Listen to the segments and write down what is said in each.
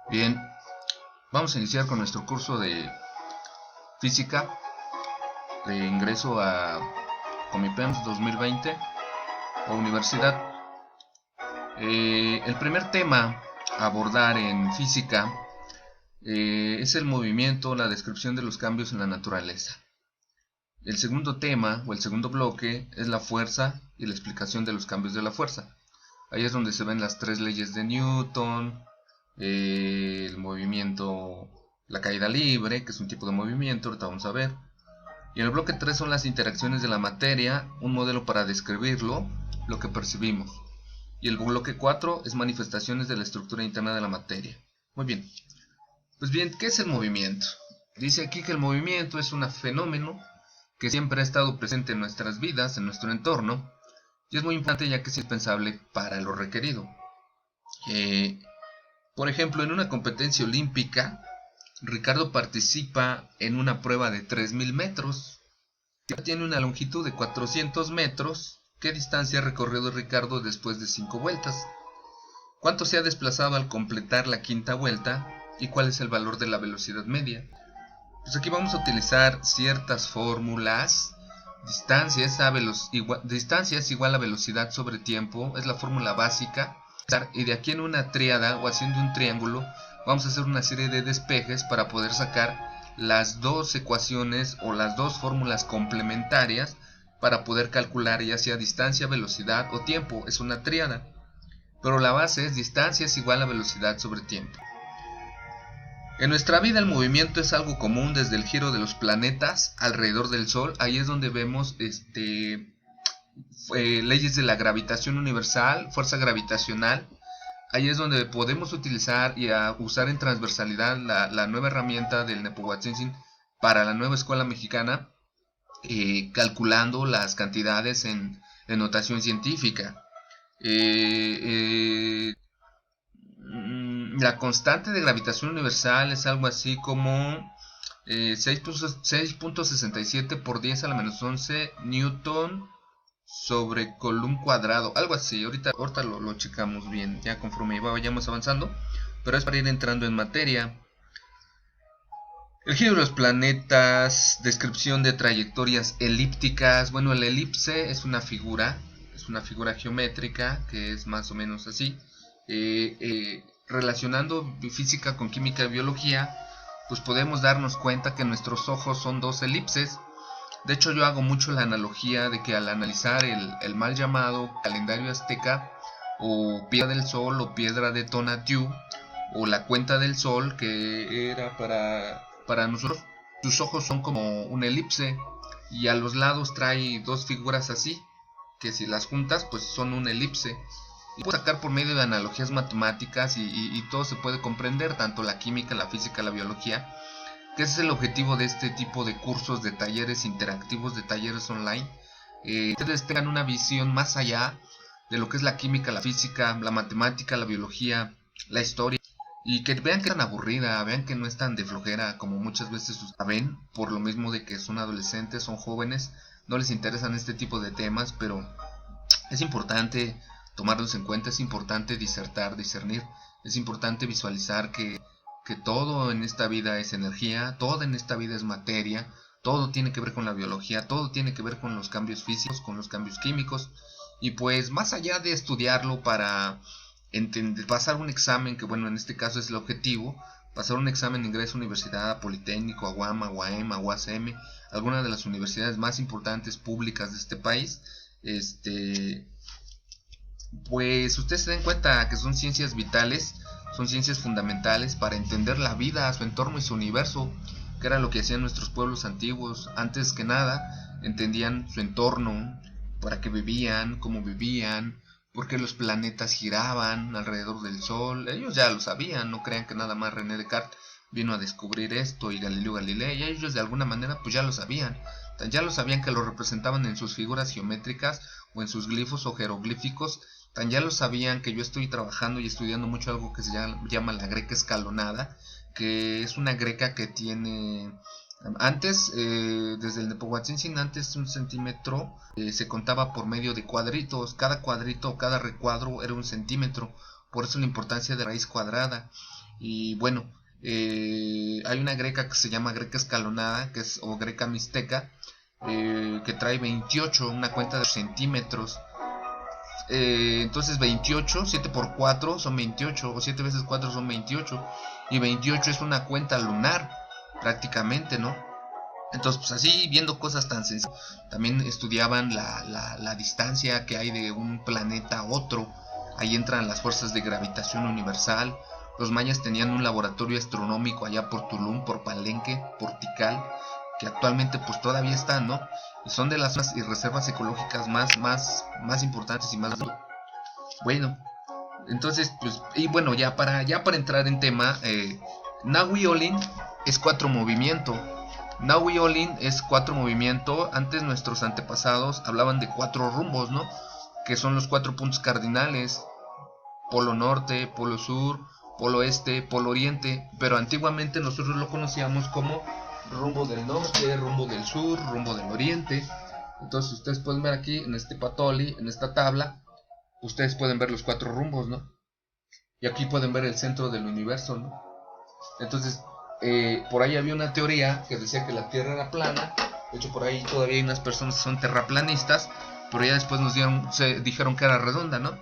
Bien, vamos a iniciar con nuestro curso de física de ingreso a Comipems 2020 o universidad. El primer tema a abordar en física es el movimiento, la descripción de los cambios en la naturaleza. El segundo tema o el segundo bloque es la fuerza y la explicación de los cambios de la fuerza. Ahí es donde se ven las tres leyes de Newton, el movimiento, la caída libre, que es un tipo de movimiento, ahorita vamos a ver. Y en el bloque 3 son las interacciones de la materia, un modelo para describirlo, lo que percibimos. Y el bloque 4 es manifestaciones de la estructura interna de la materia. Muy bien. Pues bien, ¿qué es el movimiento? Dice aquí que el movimiento es un fenómeno que siempre ha estado presente en nuestras vidas, en nuestro entorno, y es muy importante ya que es indispensable para lo requerido. Por ejemplo, en una competencia olímpica, Ricardo participa en una prueba de 3000 metros. Tiene una longitud de 400 metros. ¿Qué distancia ha recorrido Ricardo después de 5 vueltas? ¿Cuánto se ha desplazado al completar la quinta vuelta? ¿Y cuál es el valor de la velocidad media? Pues aquí vamos a utilizar ciertas fórmulas. Distancia es igual a velocidad sobre tiempo. Es la fórmula básica. Y de aquí en una tríada o haciendo un triángulo vamos a hacer una serie de despejes para poder sacar las dos ecuaciones o las dos fórmulas complementarias para poder calcular ya sea distancia, velocidad o tiempo. Es una tríada, pero la base es distancia es igual a velocidad sobre tiempo. En nuestra vida el movimiento es algo común desde el giro de los planetas alrededor del Sol. Ahí es donde vemos leyes de la gravitación universal, fuerza gravitacional. Ahí es donde podemos utilizar y usar en transversalidad la nueva herramienta del Nepomuceno para la nueva escuela mexicana, calculando las cantidades en notación científica. La constante de gravitación universal es algo así como 6.67 por 10 a la menos 11 newton sobre column cuadrado, algo así. Ahorita lo checamos bien ya conforme vayamos avanzando, pero es para ir entrando en materia. El giro de los planetas, descripción de trayectorias elípticas. Bueno, la elipse es una figura geométrica que es más o menos así. Relacionando física con química y biología, pues podemos darnos cuenta que nuestros ojos son dos elipses. De hecho, yo hago mucho la analogía de que al analizar el mal llamado calendario azteca, o piedra del sol, o piedra de Tonatiuh, o la cuenta del sol, que era para nosotros, sus ojos son como una elipse, y a los lados trae dos figuras así, que si las juntas, pues son una elipse. Y puedo sacar por medio de analogías matemáticas y todo se puede comprender, tanto la química, la física, la biología, que ese es el objetivo de este tipo de cursos, de talleres interactivos, de talleres online. Ustedes tengan una visión más allá de lo que es la química, la física, la matemática, la biología, la historia, y que vean que es tan aburrida, vean que no es tan de flojera como muchas veces la ven, por lo mismo de que son adolescentes, son jóvenes, no les interesan este tipo de temas, pero es importante tomarlos en cuenta, es importante disertar, discernir, es importante visualizar que todo en esta vida es energía, todo en esta vida es materia, todo tiene que ver con la biología, todo tiene que ver con los cambios físicos, con los cambios químicos, y pues más allá de estudiarlo para pasar un examen, que bueno, en este caso es el objetivo, pasar un examen de ingreso a universidad, a Politécnico, a UAM, a UAM, a UACM, algunas de las universidades más importantes públicas de este país, pues ustedes se den cuenta que son ciencias vitales, son ciencias fundamentales para entender la vida, su entorno y su universo, que era lo que hacían nuestros pueblos antiguos. Antes que nada, entendían su entorno, para qué vivían, cómo vivían, por qué los planetas giraban alrededor del Sol. Ellos ya lo sabían, no crean que nada más René Descartes vino a descubrir esto y Galileo Galilei, ellos de alguna manera pues ya lo sabían. Ya lo sabían, que lo representaban en sus figuras geométricas o en sus glifos o jeroglíficos. Tan ya lo sabían que yo estoy trabajando y estudiando mucho algo que se llama la greca escalonada, que es una greca que tiene antes, desde el Nepomuceno, antes un centímetro se contaba por medio de cuadritos. Cada cuadrito o cada recuadro era un centímetro, por eso la importancia de raíz cuadrada. Y bueno, hay una greca que se llama greca escalonada, o greca mixteca, que trae 28, una cuenta de centímetros. Entonces 28, 7 por 4 son 28, o 7 veces 4 son 28, y 28 es una cuenta lunar, prácticamente, ¿no? Entonces, pues así, viendo cosas tan sencillas, también estudiaban la distancia que hay de un planeta a otro. Ahí entran las fuerzas de gravitación universal. Los mayas tenían un laboratorio astronómico allá por Tulum, por Palenque, por Tikal, que actualmente pues todavía están, ¿no? Y son de las zonas y reservas ecológicas más importantes y más... Bueno, entonces, pues, y bueno, ya para entrar en tema, Nahui Olin es 4 movimiento. Nahui Olin es 4 movimiento. Antes nuestros antepasados hablaban de 4 rumbos, ¿no? Que son los 4 puntos cardinales: polo norte, polo sur, polo este, polo oriente. Pero antiguamente nosotros lo conocíamos como rumbo del norte, rumbo del sur, rumbo del oriente. Entonces ustedes pueden ver aquí en este patoli, en esta tabla, ustedes pueden ver los 4 rumbos, ¿no? Y aquí pueden ver el centro del universo, ¿no? Entonces, por ahí había una teoría que decía que la Tierra era plana. De hecho, por ahí todavía hay unas personas que son terraplanistas, pero ya después se dijeron que era redonda, ¿no?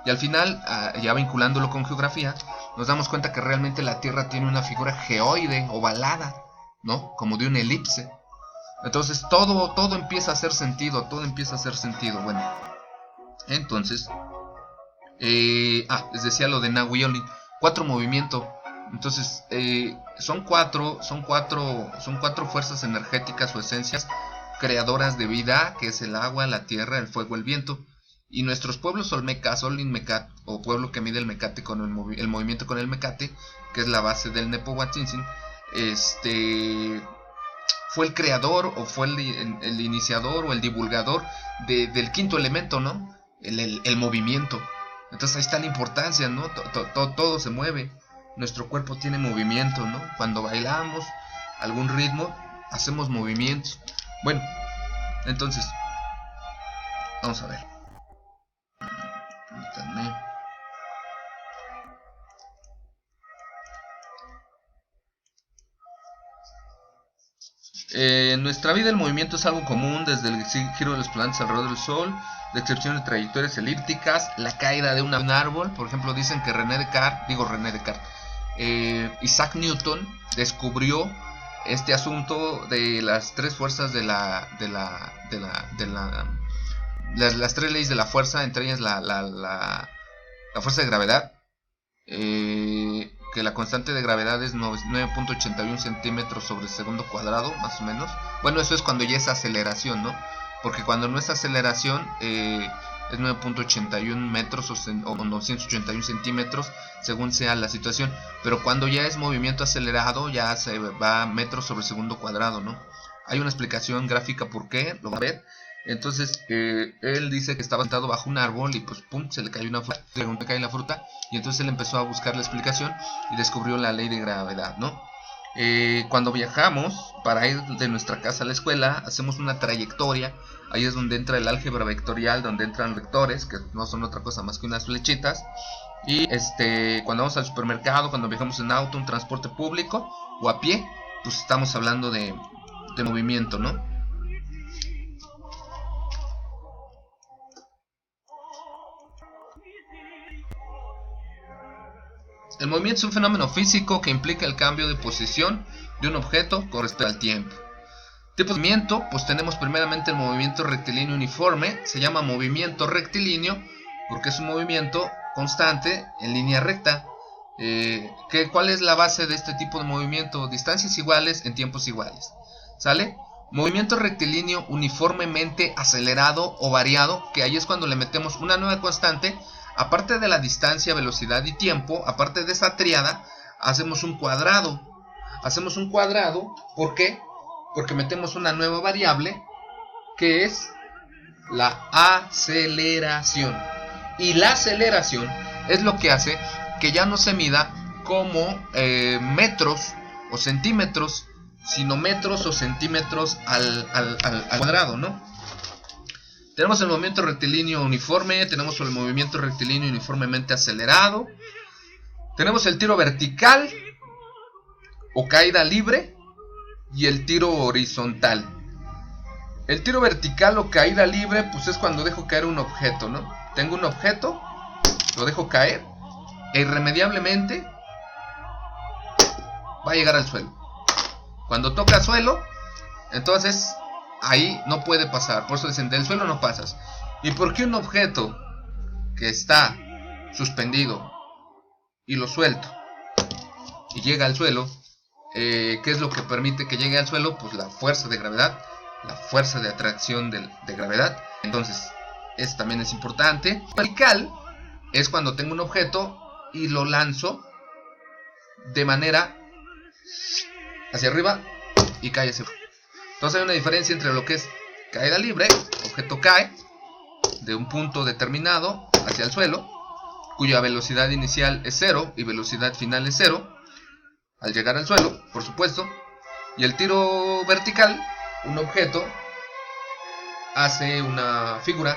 Y al final, ya vinculándolo con geografía, nos damos cuenta que realmente la Tierra tiene una figura geoide, ovalada, ¿no? Como de una elipse. Entonces todo empieza a hacer sentido, Bueno, entonces, les decía lo de Nahui Olin, 4 movimientos. Entonces, son cuatro fuerzas energéticas o esencias creadoras de vida, que es el agua, la tierra, el fuego, el viento. Y nuestros pueblos olmecas, Olin-Mecat, o pueblo que mide el mecate con el movimiento con el mecate, que es la base del Nepohuatzintzin, fue el creador, o fue el iniciador, o el divulgador del quinto elemento, ¿no? El movimiento. Entonces ahí está la importancia, ¿no? Todo se mueve. Nuestro cuerpo tiene movimiento, ¿no? Cuando bailamos algún ritmo, hacemos movimientos. Bueno, entonces, vamos a ver. Permítanme. En nuestra vida el movimiento es algo común, desde el giro de los planetas alrededor del Sol, la excepción de trayectorias elípticas, la caída de un árbol. Por ejemplo, dicen que Isaac Newton descubrió este asunto de las 3 fuerzas las 3 leyes de la fuerza, entre ellas la fuerza de gravedad, que la constante de gravedad es 9.81 centímetros sobre segundo cuadrado, más o menos. Bueno, eso es cuando ya es aceleración, ¿no? Porque cuando no es aceleración, es 9.81 metros o 981 centímetros, según sea la situación. Pero cuando ya es movimiento acelerado, ya se va a metros sobre segundo cuadrado, ¿no? Hay una explicación gráfica por qué, lo va a ver. Entonces, él dice que estaba sentado bajo un árbol y pues pum, se le cayó una fruta, la fruta, y entonces él empezó a buscar la explicación y descubrió la ley de gravedad, ¿no? Cuando viajamos para ir de nuestra casa a la escuela, hacemos una trayectoria. Ahí es donde entra el álgebra vectorial, donde entran vectores, que no son otra cosa más que unas flechitas. Y cuando vamos al supermercado, cuando viajamos en auto, un transporte público o a pie, pues estamos hablando de movimiento, ¿no? El movimiento es un fenómeno físico que implica el cambio de posición de un objeto con respecto al tiempo. Tipos de movimiento, pues tenemos primeramente el movimiento rectilíneo uniforme. Se llama movimiento rectilíneo porque es un movimiento constante en línea recta. ¿Cuál es la base de este tipo de movimiento? Distancias iguales en tiempos iguales. ¿Sale? Movimiento rectilíneo uniformemente acelerado o variado, que ahí es cuando le metemos una nueva constante. Aparte de la distancia, velocidad y tiempo, aparte de esa tríada, hacemos un cuadrado. ¿Por qué? Porque metemos una nueva variable, que es la aceleración. Y la aceleración es lo que hace que ya no se mida como metros o centímetros, sino metros o centímetros al cuadrado, ¿no? Tenemos el movimiento rectilíneo uniforme, tenemos el movimiento rectilíneo uniformemente acelerado. Tenemos el tiro vertical o caída libre y el tiro horizontal. El tiro vertical o caída libre pues es cuando dejo caer un objeto, ¿no? Tengo un objeto, lo dejo caer e irremediablemente va a llegar al suelo. Cuando toca suelo, entonces ahí no puede pasar. Por eso dicen, del suelo no pasas. ¿Y por qué un objeto que está suspendido y lo suelto y llega al suelo? ¿Qué es lo que permite que llegue al suelo? Pues la fuerza de gravedad, la fuerza de atracción de gravedad. Entonces, eso también es importante. Vertical es cuando tengo un objeto y lo lanzo de manera hacia arriba y cae hacia abajo. Entonces hay una diferencia entre lo que es caída libre, objeto cae de un punto determinado hacia el suelo, cuya velocidad inicial es 0 y velocidad final es 0, al llegar al suelo, por supuesto. Y el tiro vertical, un objeto hace una figura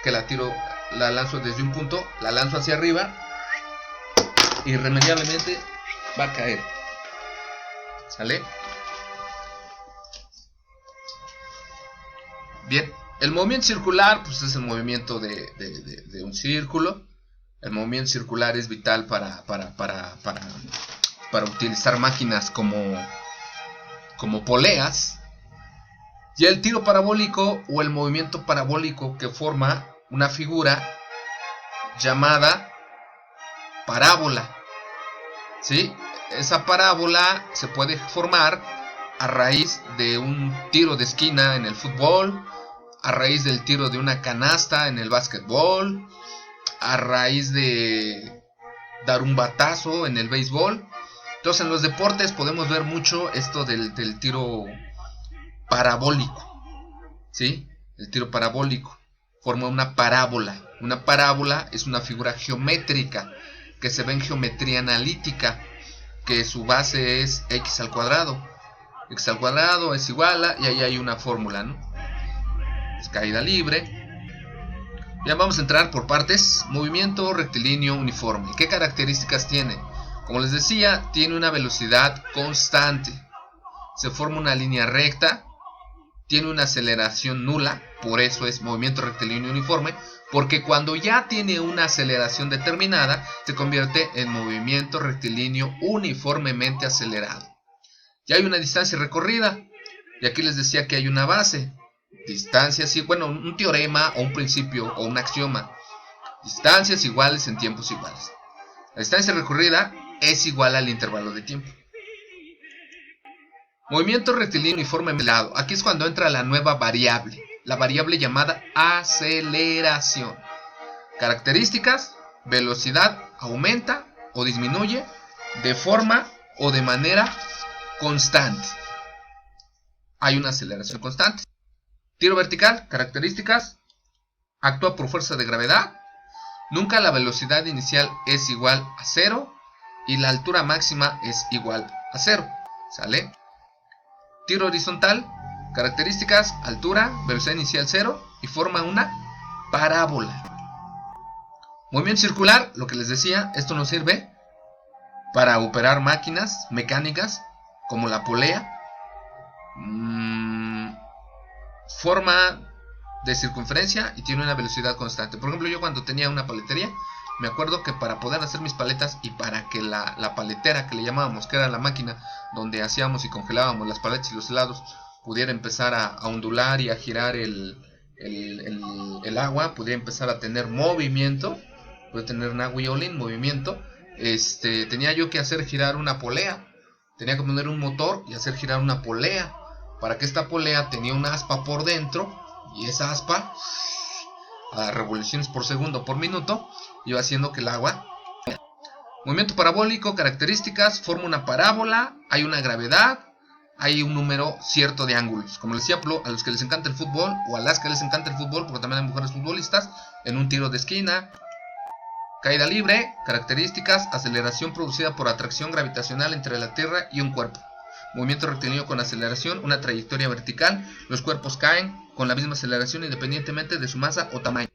que la lanzo desde un punto, la lanzo hacia arriba, irremediablemente va a caer. ¿Sale? Bien, el movimiento circular pues es el movimiento de un círculo. El movimiento circular es vital para utilizar máquinas como poleas. Y el tiro parabólico o el movimiento parabólico, que forma una figura llamada parábola. ¿Sí? Esa parábola se puede formar a raíz de un tiro de esquina en el fútbol, a raíz del tiro de una canasta en el básquetbol, a raíz de dar un batazo en el béisbol. Entonces en los deportes podemos ver mucho esto del tiro parabólico. ¿Sí? El tiro parabólico forma una parábola. Una parábola es una figura geométrica que se ve en geometría analítica, que su base es x al cuadrado. X al cuadrado es igual a, y ahí hay una fórmula, ¿no? Es caída libre. Ya vamos a entrar por partes. Movimiento rectilíneo uniforme. ¿Qué características tiene? Como les decía, tiene una velocidad constante. Se forma una línea recta. Tiene una aceleración nula. Por eso es movimiento rectilíneo uniforme. Porque cuando ya tiene una aceleración determinada, se convierte en movimiento rectilíneo uniformemente acelerado. Ya hay una distancia recorrida. Y aquí les decía que hay una base. Distancias, bueno, un teorema o un principio o un axioma. Distancias iguales en tiempos iguales. La distancia recorrida es igual al intervalo de tiempo. Movimiento rectilíneo uniforme acelerado. Aquí es cuando entra la nueva variable. La variable llamada aceleración. Características: velocidad aumenta o disminuye de forma o de manera constante. Hay una aceleración constante. Tiro vertical, características: actúa por fuerza de gravedad. Nunca la velocidad inicial es igual a 0 y la altura máxima es igual a 0. ¿Sale? Tiro horizontal, características: altura, velocidad inicial 0 y forma una parábola. Movimiento circular, lo que les decía, esto nos sirve para operar máquinas mecánicas como la polea. Forma de circunferencia y tiene una velocidad constante. Por ejemplo, yo cuando tenía una paletería, me acuerdo que para poder hacer mis paletas y para que la paletera, que le llamábamos, que era la máquina donde hacíamos y congelábamos las paletas y los helados, pudiera empezar a ondular y a girar el agua, pudiera empezar a tener movimiento, puede tener un agüiolín, movimiento. Tenía yo que hacer girar una polea, tenía que poner un motor y hacer girar una polea, para que esta polea tenía una aspa por dentro, y esa aspa a revoluciones por segundo por minuto iba haciendo que el agua. Movimiento parabólico, características: forma una parábola, hay una gravedad, hay un número cierto de ángulos. Como les decía, a los que les encanta el fútbol, o a las que les encanta el fútbol, porque también hay mujeres futbolistas, en un tiro de esquina. Caída libre, características: aceleración producida por atracción gravitacional entre la Tierra y un cuerpo. Movimiento rectilíneo con aceleración, una trayectoria vertical. Los cuerpos caen con la misma aceleración independientemente de su masa o tamaño.